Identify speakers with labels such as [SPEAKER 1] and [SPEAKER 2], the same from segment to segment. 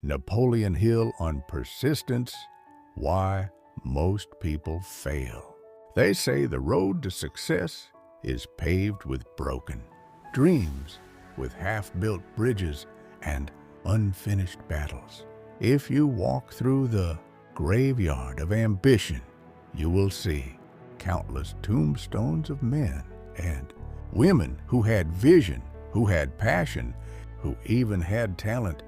[SPEAKER 1] Napoleon Hill on persistence, why most people fail. They say the road to success is paved with broken dreams, with half-built bridges and unfinished battles. If you walk through the graveyard of ambition, you will see countless tombstones of men and women who had vision, who had passion, who even had talent,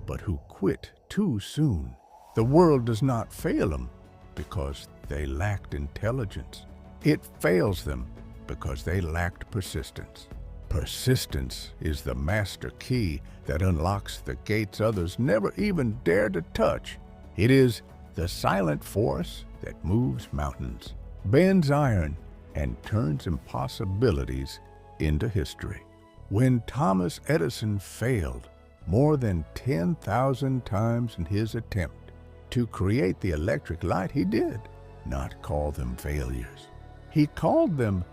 [SPEAKER 1] but who quit too soon. The world does not fail them because they lacked intelligence. It fails them because they lacked persistence. Persistence is the master key that unlocks the gates others never even dare to touch. It is the silent force that moves mountains, bends iron, and turns impossibilities into history. When Thomas Edison failed more than 10,000 times in his attempt to create the electric light, he did not call them failures. He called them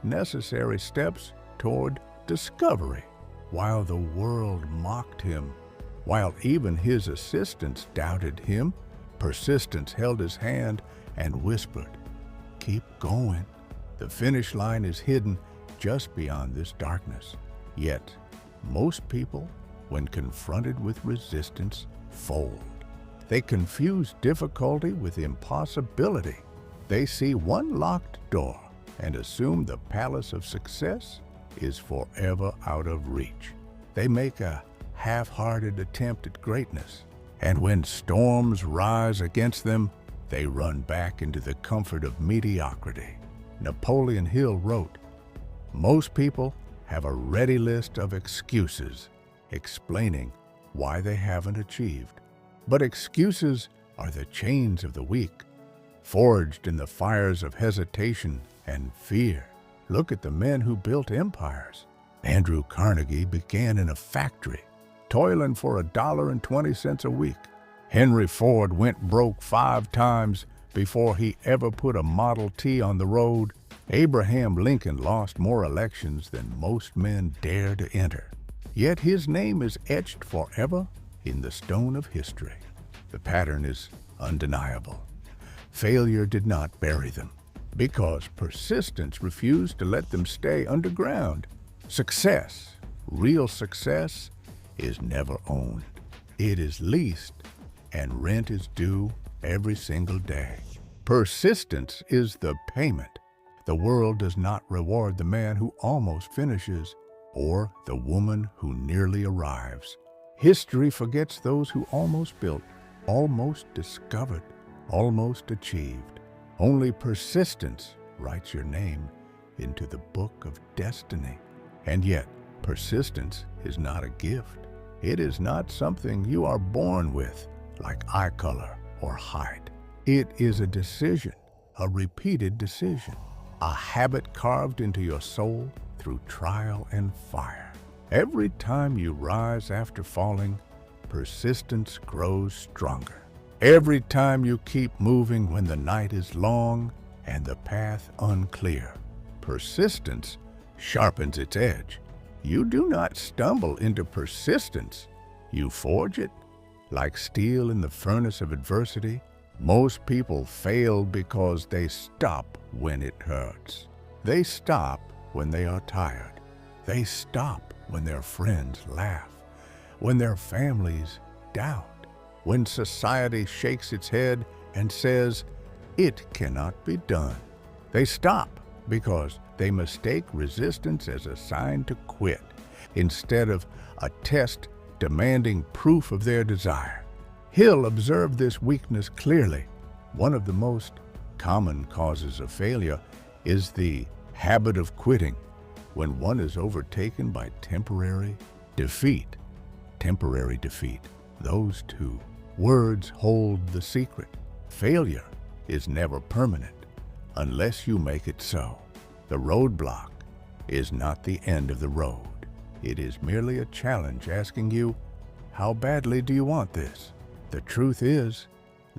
[SPEAKER 1] necessary steps toward discovery. While the world mocked him, while even his assistants doubted him, persistence held his hand and whispered, "Keep going. The finish line is hidden just beyond this darkness." Yet, most people, when confronted with resistance, fold. They confuse difficulty with impossibility. They see one locked door and assume the palace of success is forever out of reach. They make a half-hearted attempt at greatness, and when storms rise against them, they run back into the comfort of mediocrity. Napoleon Hill wrote, "Most people have a ready list of excuses explaining why they haven't achieved. But excuses are the chains of the weak, forged in the fires of hesitation and fear. Look at the men who built empires. Andrew Carnegie began in a factory, toiling for $1.20 a week. Henry Ford went broke 5 times before he ever put a Model T on the road. Abraham Lincoln lost more elections than most men dare to enter. Yet his name is etched forever in the stone of history. The pattern is undeniable. Failure did not bury them, because persistence refused to let them stay underground. Success, real success, is never owned. It is leased, and rent is due every single day. Persistence is the payment. The world does not reward the man who almost finishes or the woman who nearly arrives. History forgets those who almost built, almost discovered, almost achieved. Only persistence writes your name into the book of destiny. And yet, persistence is not a gift. It is not something you are born with, like eye color or height. It is a decision, a repeated decision, a habit carved into your soul through trial and fire. Every time you rise after falling, persistence grows stronger. Every time you keep moving when the night is long and the path unclear, persistence sharpens its edge. You do not stumble into persistence. You forge it. Like steel in the furnace of adversity, most people fail because they stop when it hurts. They stop when they are tired. They stop when their friends laugh, when their families doubt, when society shakes its head and says, "It cannot be done." They stop because they mistake resistance as a sign to quit, instead of a test demanding proof of their desire. Hill observed this weakness clearly. One of the most common causes of failure is the habit of quitting when one is overtaken by temporary defeat. Temporary defeat. Those two words hold the secret. Failure is never permanent unless you make it so. The roadblock is not the end of the road. It is merely a challenge asking you, how badly do you want this? The truth is,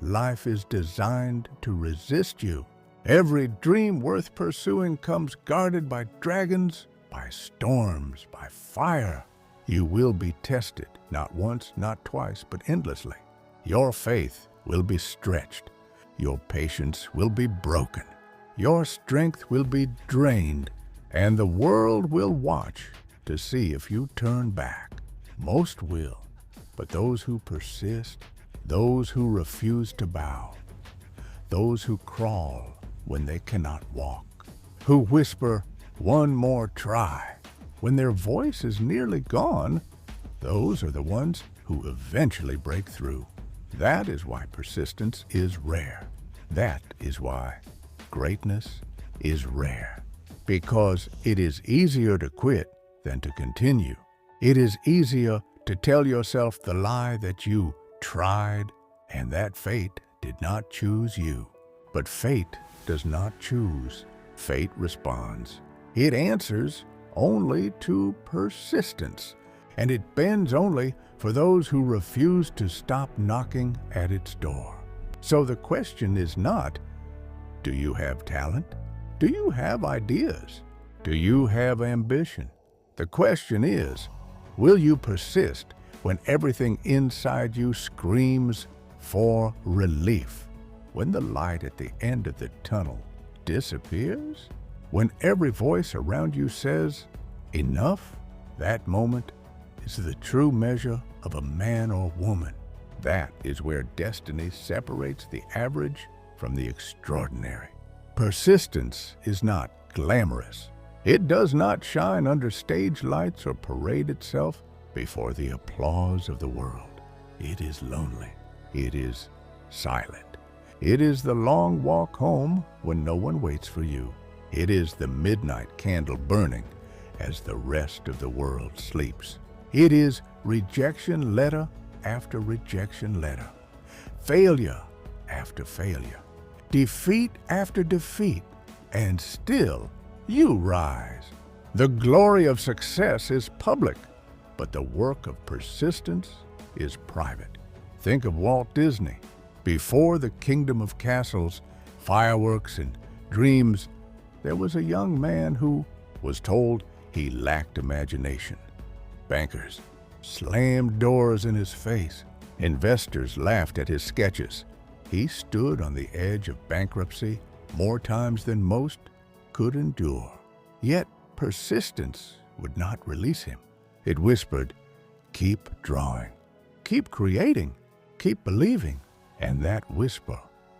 [SPEAKER 1] life is designed to resist you. Every dream worth pursuing comes guarded by dragons, by storms, by fire. You will be tested, not once, not twice, but endlessly. Your faith will be stretched. Your patience will be broken. Your strength will be drained, and the world will watch to see if you turn back. Most will, but those who persist, those who refuse to bow, those who crawl when they cannot walk, who whisper, "One more try," when their voice is nearly gone, those are the ones who eventually break through. That is why persistence is rare. That is why greatness is rare. Because it is easier to quit than to continue. It is easier to tell yourself the lie that you tried and that fate did not choose you. But fate does not choose. Fate responds. It answers only to persistence, and it bends only for those who refuse to stop knocking at its door. So the question is not, do you have talent? Do you have ideas? Do you have ambition? The question is, will you persist when everything inside you screams for relief? When the light at the end of the tunnel disappears? When every voice around you says, enough? That moment is the true measure of a man or woman. That is where destiny separates the average from the extraordinary. Persistence is not glamorous. It does not shine under stage lights or parade itself before the applause of the world. It is lonely. It is silent. It is the long walk home when no one waits for you. It is the midnight candle burning as the rest of the world sleeps. It is rejection letter after rejection letter, failure after failure, defeat after defeat, and still you rise. The glory of success is public, but the work of persistence is private. Think of Walt Disney. Before the kingdom of castles, fireworks, and dreams, there was a young man who was told he lacked imagination. Bankers slammed doors in his face. Investors laughed at his sketches. He stood on the edge of bankruptcy more times than most could endure. Yet persistence would not release him. It whispered, keep drawing, keep creating, keep believing. And that whisper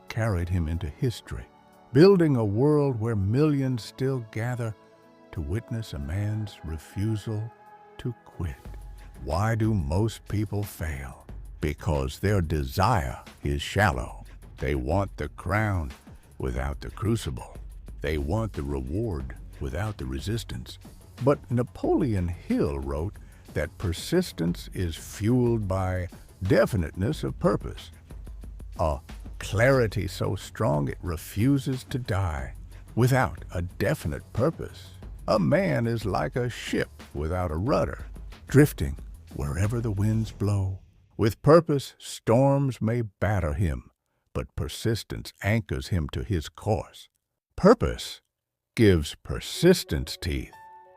[SPEAKER 1] carried him into history, building a world where millions still gather to witness a man's refusal to quit. Why do most people fail? Because their desire is shallow. They want the crown without the crucible. They want the reward without the resistance. But Napoleon Hill wrote that persistence is fueled by definiteness of purpose, a clarity so strong it refuses to die. Without a definite purpose, a man is like a ship without a rudder, drifting wherever the winds blow. With purpose, storms may batter him, but persistence anchors him to his course. Purpose gives persistence teeth.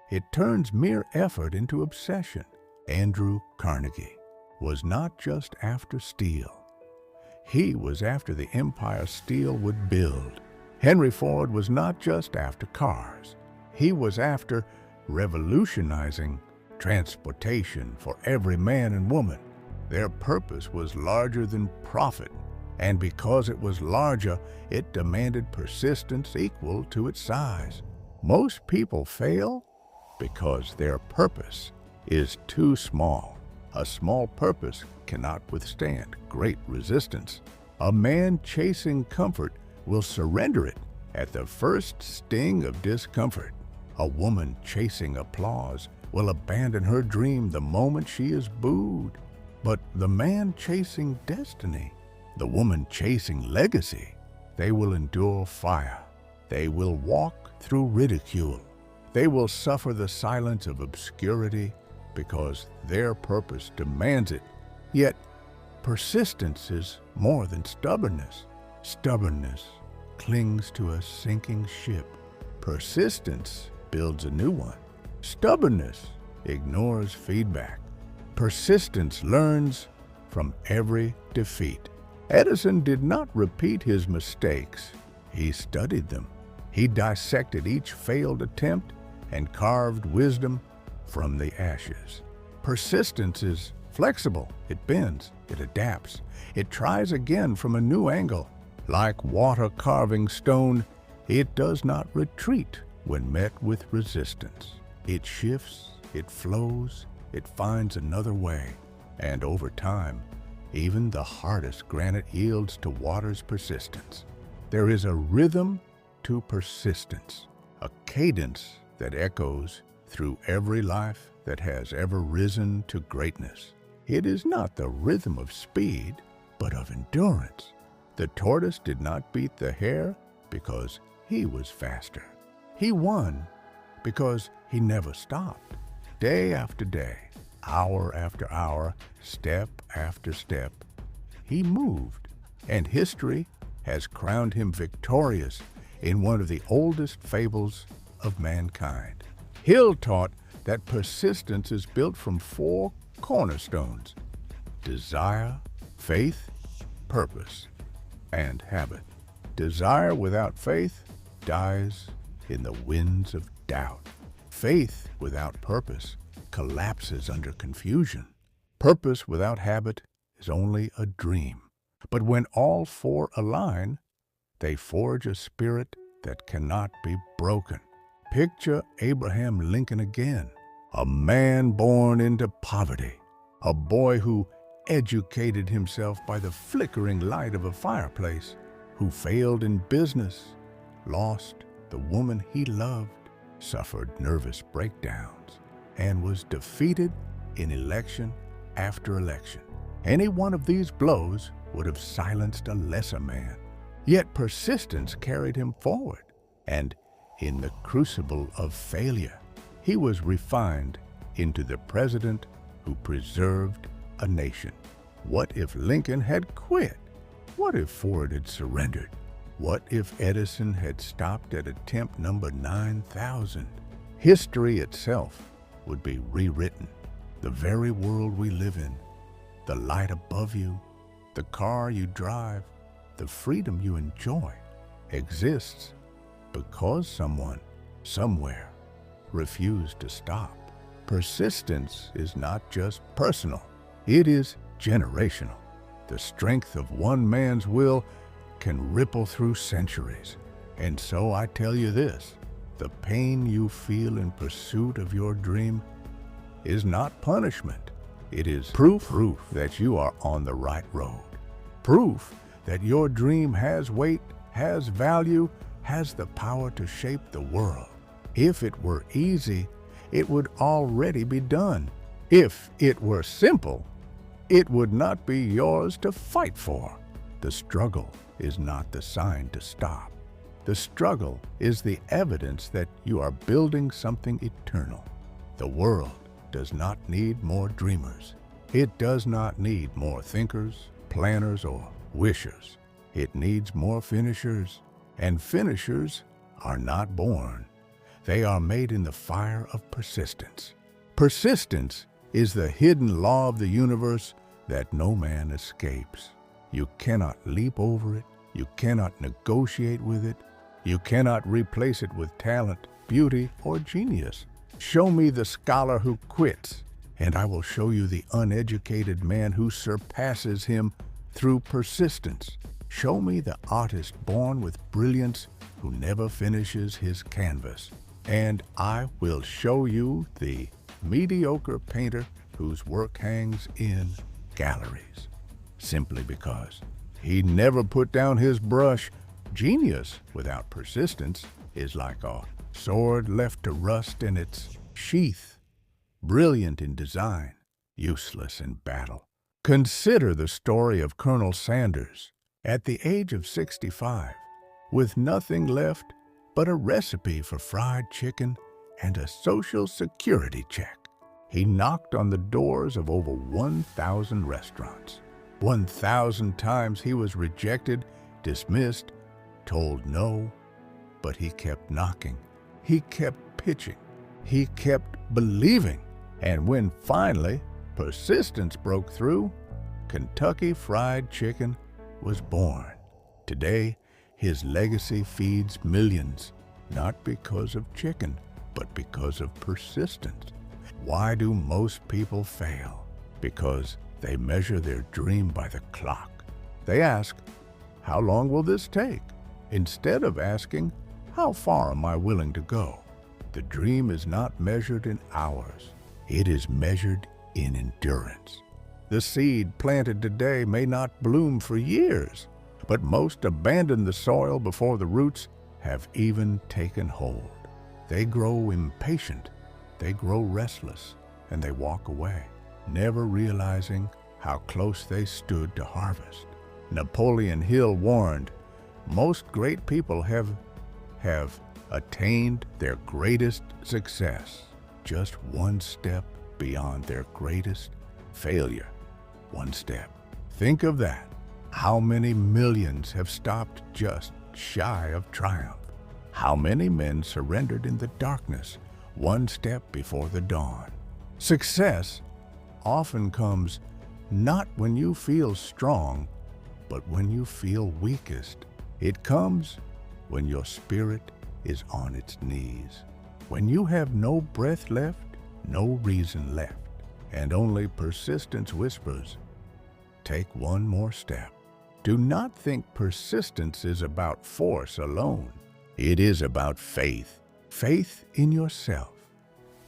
[SPEAKER 1] It turns mere effort into obsession. Andrew Carnegie was not just after steel. He was after the empire steel would build. Henry Ford was not just after cars. He was after revolutionizing transportation for every man and woman. Their purpose was larger than profit, and because it was larger, it demanded persistence equal to its size. Most people fail because their purpose is too small. A small purpose cannot withstand great resistance. A man chasing comfort will surrender it at the first sting of discomfort. A woman chasing applause will abandon her dream the moment she is booed. But the man chasing destiny, the woman chasing legacy, they will endure fire. They will walk through ridicule. They will suffer the silence of obscurity because their purpose demands it. Yet, persistence is more than stubbornness. Stubbornness clings to a sinking ship. Persistence builds a new one. Stubbornness ignores feedback. Persistence learns from every defeat. Edison did not repeat his mistakes. He studied them. He dissected each failed attempt and carved wisdom from the ashes. Persistence is flexible. It bends. It adapts. It tries again from a new angle. Like water carving stone, it does not retreat when met with resistance. It shifts, it flows, it finds another way. And over time, even the hardest granite yields to water's persistence. There is a rhythm to persistence, a cadence that echoes through every life that has ever risen to greatness. It is not the rhythm of speed, but of endurance. The tortoise did not beat the hare because he was faster. He won because he never stopped. Day after day, hour after hour, step after step, he moved, and history has crowned him victorious in one of the oldest fables of mankind. Hill taught that persistence is built from 4 cornerstones: desire, faith, purpose, and habit. Desire without faith dies in the winds of doubt. Faith without purpose collapses under confusion. Purpose without habit is only a dream. But when all 4 align, they forge a spirit that cannot be broken. Picture Abraham Lincoln again, a man born into poverty, a boy who educated himself by the flickering light of a fireplace, who failed in business, lost the woman he loved, suffered nervous breakdowns, and was defeated in election after election. Any one of these blows would have silenced a lesser man. Yet persistence carried him forward, and in the crucible of failure, he was refined into the president who preserved a nation. What if Lincoln had quit? What if Ford had surrendered? What if Edison had stopped at attempt number 9,000? History itself would be rewritten. The very world we live in, the light above you, the car you drive, the freedom you enjoy, exists because someone, somewhere, refused to stop. Persistence is not just personal, it is generational. The strength of one man's will can ripple through centuries. And so I tell you this, the pain you feel in pursuit of your dream is not punishment. It is proof that you are on the right road. Proof that your dream has weight, has value, has the power to shape the world. If it were easy, it would already be done. If it were simple, it would not be yours to fight for. The struggle is not the sign to stop. The struggle is the evidence that you are building something eternal. The world does not need more dreamers. It does not need more thinkers, planners, or wishers. It needs more finishers. And finishers are not born. They are made in the fire of persistence. Persistence is the hidden law of the universe that no man escapes. You cannot leap over it. You cannot negotiate with it. You cannot replace it with talent, beauty, or genius. Show me the scholar who quits, and I will show you the uneducated man who surpasses him through persistence. Show me the artist born with brilliance who never finishes his canvas, and I will show you the mediocre painter whose work hangs in galleries, simply because he never put down his brush. Genius without persistence is like a sword left to rust in its sheath, brilliant in design, useless in battle. Consider the story of Colonel Sanders. At the age of 65, with nothing left but a recipe for fried chicken and a Social Security check, he knocked on the doors of over 1,000 restaurants. 1,000 times he was rejected, dismissed, told no, but he kept knocking. He kept pitching. He kept believing. And when finally persistence broke through, Kentucky Fried Chicken was born. Today, his legacy feeds millions, not because of chicken, but because of persistence. Why do most people fail? Because they measure their dream by the clock. They ask, how long will this take? Instead of asking, how far am I willing to go? The dream is not measured in hours. It is measured in endurance. The seed planted today may not bloom for years, but most abandon the soil before the roots have even taken hold. They grow impatient, they grow restless, and they walk away, never realizing how close they stood to harvest. Napoleon Hill warned, most great people have attained their greatest success just one step beyond their greatest failure. One step. Think of that. How many millions have stopped just shy of triumph? How many men surrendered in the darkness one step before the dawn? Success often comes not when you feel strong, but when you feel weakest. It comes when your spirit is on its knees, when you have no breath left, no reason left, and only persistence whispers, take one more step. Do not think persistence is about force alone. It is about faith. Faith in yourself.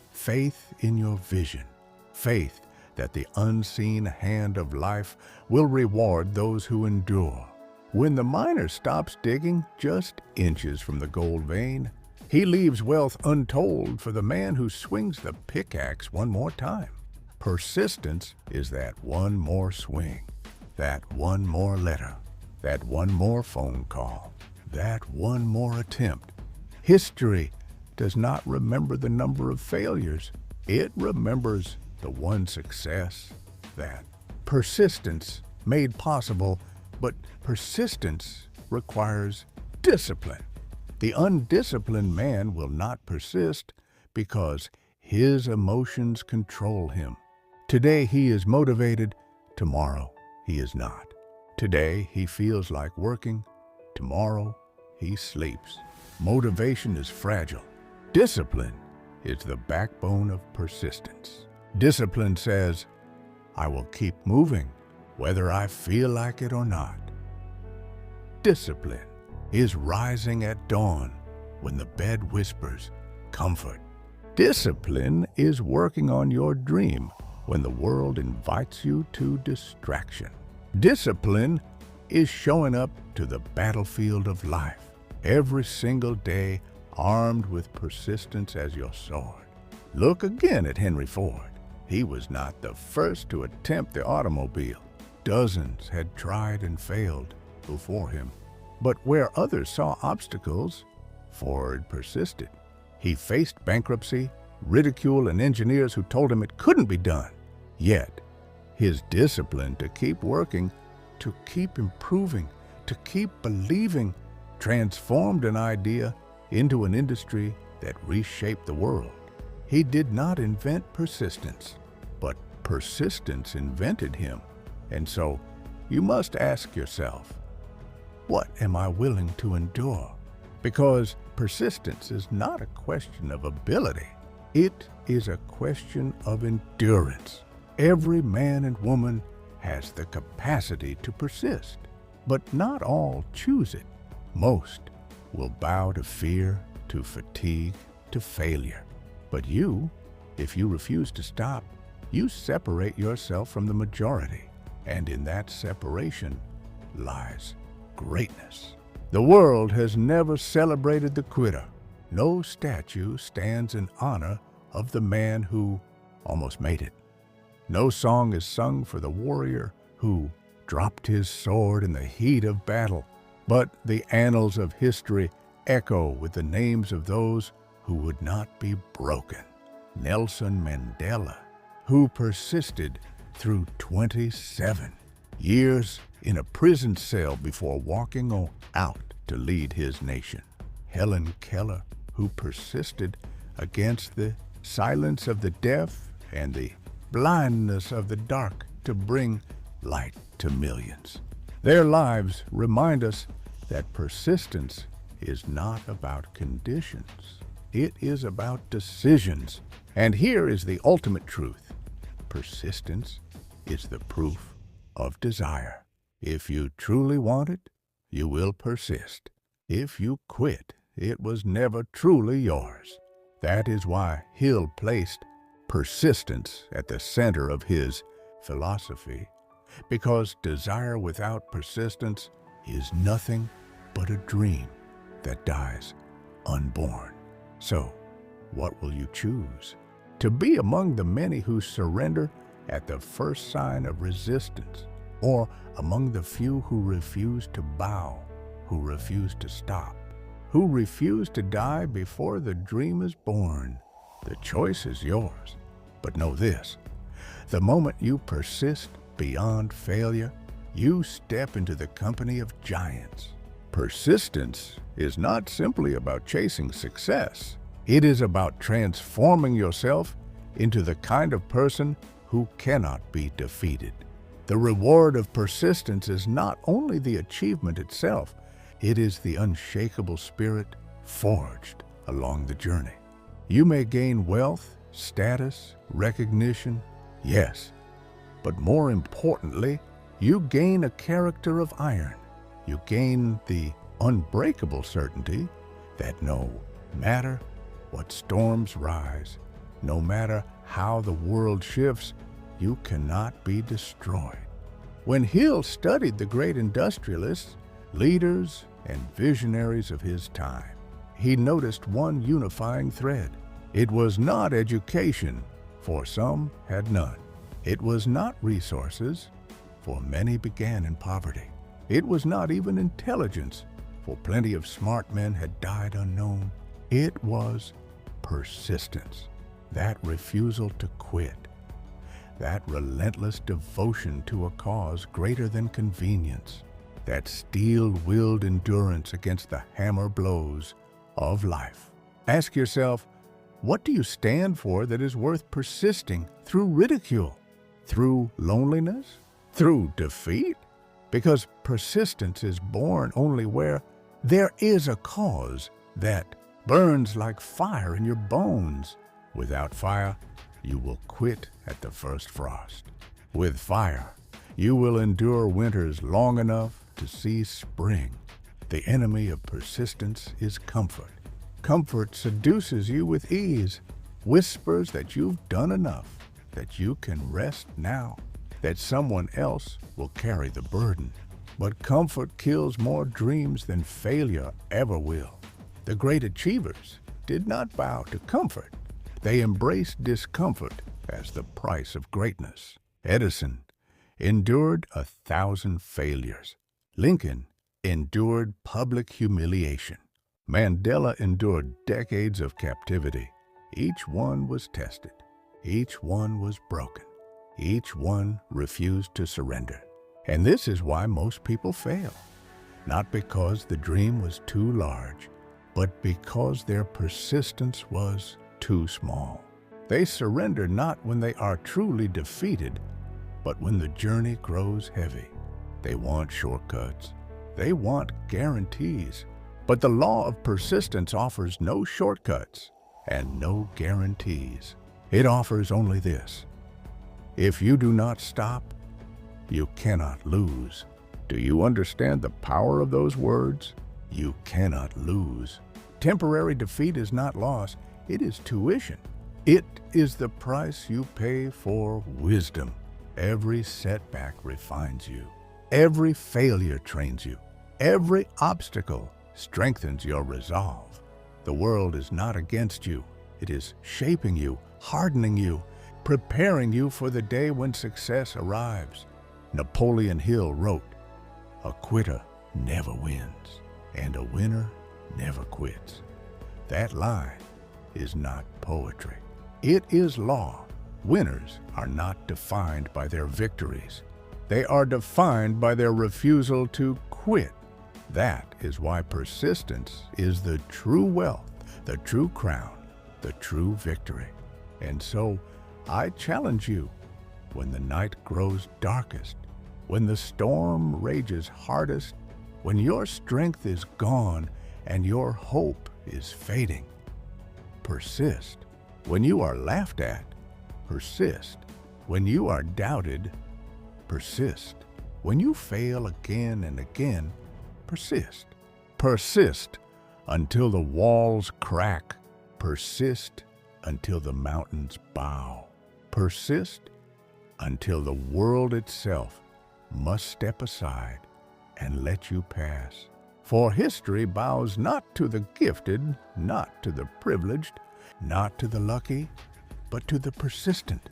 [SPEAKER 1] Faith in your vision. Faith that the unseen hand of life will reward those who endure. When the miner stops digging just inches from the gold vein, he leaves wealth untold for the man who swings the pickaxe one more time. Persistence is that one more swing, that one more letter, that one more phone call, that one more attempt. History does not remember the number of failures. It remembers the one success that persistence made possible, but persistence requires discipline. The undisciplined man will not persist because his emotions control him. Today he is motivated, tomorrow he is not. Today he feels like working, tomorrow he sleeps. Motivation is fragile. Discipline is the backbone of persistence. Discipline says, I will keep moving, whether I feel like it or not. Discipline is rising at dawn when the bed whispers comfort. Discipline is working on your dream when the world invites you to distraction. Discipline is showing up to the battlefield of life every single day, armed with persistence as your sword. Look again at Henry Ford. He was not the first to attempt the automobile. Dozens had tried and failed before him. But where others saw obstacles, Ford persisted. He faced bankruptcy, ridicule, and engineers who told him it couldn't be done. Yet, his discipline to keep working, to keep improving, to keep believing, transformed an idea into an industry that reshaped the world. He did not invent persistence, but persistence invented him. And so, you must ask yourself, what am I willing to endure? Because persistence is not a question of ability. It is a question of endurance. Every man and woman has the capacity to persist, but not all choose it. Most will bow to fear, to fatigue, to failure. But you, if you refuse to stop, you separate yourself from the majority. And in that separation lies greatness. The world has never celebrated the quitter. No statue stands in honor of the man who almost made it. No song is sung for the warrior who dropped his sword in the heat of battle. But the annals of history echo with the names of those who would not be broken. Nelson Mandela, who persisted through 27 years in a prison cell before walking out to lead his nation. Helen Keller, who persisted against the silence of the deaf and the blindness of the dark to bring light to millions. Their lives remind us that persistence is not about conditions. It is about decisions. And here is the ultimate truth. Persistence is the proof of desire. If you truly want it, you will persist. If you quit, it was never truly yours. That is why Hill placed persistence at the center of his philosophy, because desire without persistence is nothing but a dream that dies unborn. So, what will you choose? To be among the many who surrender at the first sign of resistance, or among the few who refuse to bow, who refuse to stop, who refuse to die before the dream is born? The choice is yours. But know this, the moment you persist beyond failure, you step into the company of giants. Persistence is not simply about chasing success. It is about transforming yourself into the kind of person who cannot be defeated. The reward of persistence is not only the achievement itself, it is the unshakable spirit forged along the journey. You may gain wealth, status, recognition, yes, but more importantly, you gain a character of iron. You gain the unbreakable certainty that no matter what storms rise, no matter how the world shifts, you cannot be destroyed. When Hill studied the great industrialists, leaders, and visionaries of his time, he noticed one unifying thread. It was not education, for some had none. It was not resources, for many began in poverty. It was not even intelligence, for plenty of smart men had died unknown. It was persistence, that refusal to quit, that relentless devotion to a cause greater than convenience, that steel-willed endurance against the hammer blows of life. Ask yourself, what do you stand for that is worth persisting through ridicule, through loneliness, through defeat? Because persistence is born only where there is a cause that burns like fire in your bones. Without fire, you will quit at the first frost. With fire, you will endure winters long enough to see spring. The enemy of persistence is comfort. Comfort seduces you with ease, whispers that you've done enough, that you can rest now, that someone else will carry the burden. But comfort kills more dreams than failure ever will. The great achievers did not bow to comfort. They embraced discomfort as the price of greatness. Edison endured 1,000 failures. Lincoln endured public humiliation. Mandela endured decades of captivity. Each one was tested. Each one was broken. Each one refused to surrender. And this is why most people fail. Not because the dream was too large, but because their persistence was too small. They surrender not when they are truly defeated, but when the journey grows heavy. They want shortcuts. They want guarantees. But the law of persistence offers no shortcuts and no guarantees. It offers only this: if you do not stop, you cannot lose. Do you understand the power of those words? You cannot lose. Temporary defeat is not loss, it is tuition. It is the price you pay for wisdom. Every setback refines you. Every failure trains you. Every obstacle strengthens your resolve. The world is not against you. It is shaping you, hardening you, preparing you for the day when success arrives. Napoleon Hill wrote, "A quitter never wins, and a winner never quits." That line is not poetry. It is law. Winners are not defined by their victories. They are defined by their refusal to quit. That is why persistence is the true wealth, the true crown, the true victory. And so, I challenge you, when the night grows darkest, when the storm rages hardest, when your strength is gone and your hope is fading, persist. When you are laughed at, persist. When you are doubted, persist. When you fail again and again, persist. Persist until the walls crack. Persist until the mountains bow. Persist until the world itself must step aside and let you pass. For history bows not to the gifted, not to the privileged, not to the lucky, but to the persistent,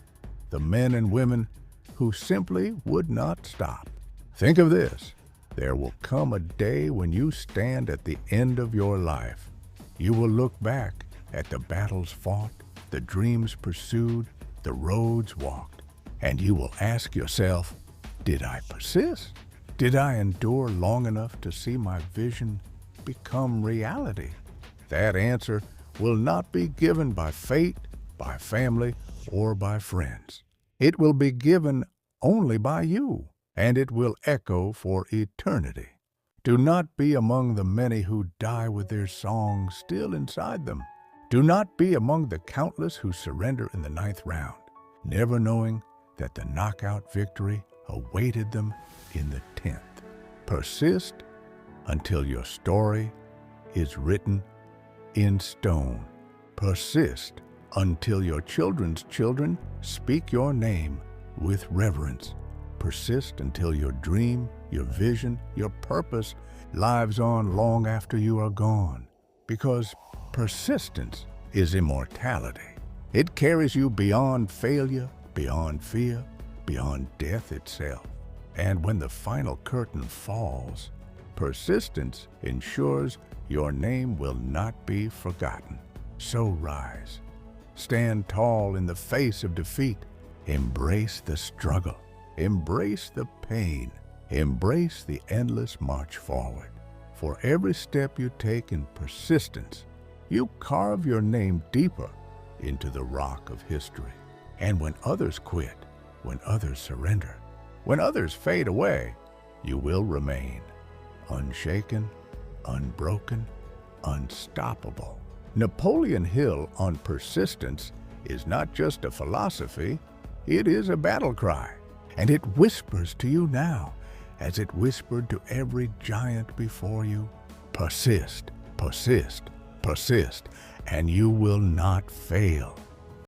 [SPEAKER 1] the men and women who simply would not stop. Think of this. There will come a day when you stand at the end of your life. You will look back at the battles fought, the dreams pursued, the roads walked, and you will ask yourself, did I persist? Did I endure long enough to see my vision become reality? That answer will not be given by fate, by family, or by friends. It will be given only by you, and it will echo for eternity. Do not be among the many who die with their songs still inside them. Do not be among the countless who surrender in the 9th round, never knowing that the knockout victory awaited them in the 10th. Persist until your story is written in stone. Persist until your children's children speak your name with reverence. Persist until your dream, your vision, your purpose lives on long after you are gone. Because persistence is immortality. It carries you beyond failure, beyond fear, beyond death itself. And when the final curtain falls, persistence ensures your name will not be forgotten. So rise. Stand tall in the face of defeat. Embrace the struggle. Embrace the pain. Embrace the endless march forward. For every step you take in persistence, you carve your name deeper into the rock of history. And when others quit, when others surrender, when others fade away, you will remain unshaken, unbroken, unstoppable. Napoleon Hill on persistence is not just a philosophy, it is a battle cry. And it whispers to you now, as it whispered to every giant before you, persist, persist, persist, and you will not fail.